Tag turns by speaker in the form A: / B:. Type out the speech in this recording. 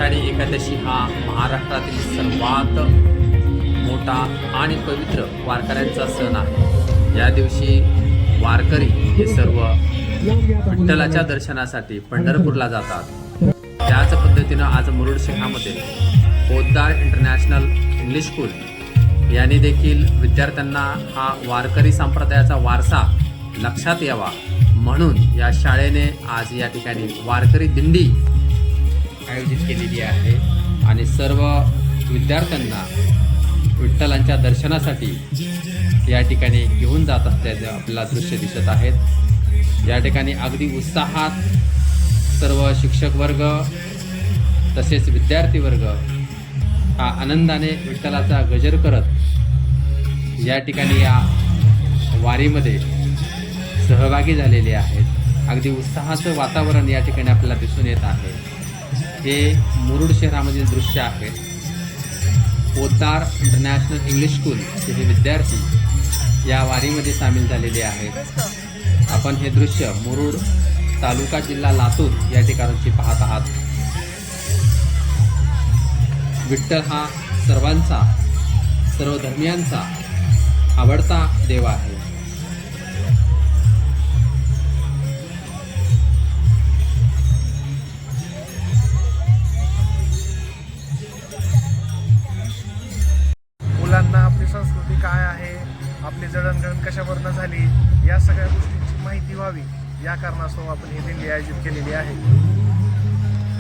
A: आषाढी एकादशी हा महाराष्ट्रातील सर्वात मोठा आणि पवित्र वारकऱ्यांचा सण आहे। या दिवशी वारकरी हे सर्व विठ्ठलाच्या दर्शनासाठी पंढरपूरला जातात। त्याच पद्धतीनं आज मुरुड शहरामध्ये पोद्दार इंटरनॅशनल इंग्लिश स्कूल यांनी देखील विद्यार्थ्यांना हा वारकरी संप्रदायाचा वारसा लक्षात यावा म्हणून या शाळेने आज या ठिकाणी वारकरी दिंडी आयोजित केलेली आहे आणि सर्व विद्यार्थ्यांना विठ्ठलांच्या दर्शनासाठी या ठिकाणी घेऊन जात असल्याचे आपल्याला दृश्य दिसत आहेत। या ठिकाणी अगदी उत्साहात सर्व शिक्षक वर्ग तसेच विद्यार्थी वर्ग हा आनंदाने विठ्ठलाचा गजर करत या ठिकाणी या वारीमध्ये सहभागी झालेले आहेत। अगदी उत्साहाचं वातावरण या ठिकाणी आपल्याला दिसून येत आहे। हे मुरुड शहरामधील दृश्य आहे। पोद्दार इंटरनॅशनल इंग्लिश स्कूलचे हे विद्यार्थी या वारीमध्ये सामील झालेले आहेत। आपण हे दृश्य मुरुड तालुका जिल्हा लातूर या ठिकाणची पाहत आहात। विठ्ठल हा सर्वांचा सर्व धर्मियांचा आवडता देव आहे।
B: मुलांना आपली संस्कृती काय आहे, आपली जडणघडण कशावरनं झाली, या सगळ्या गोष्टींची माहिती व्हावी या कारणास्तव आपण ही दिंडी आयोजित केलेली आहे।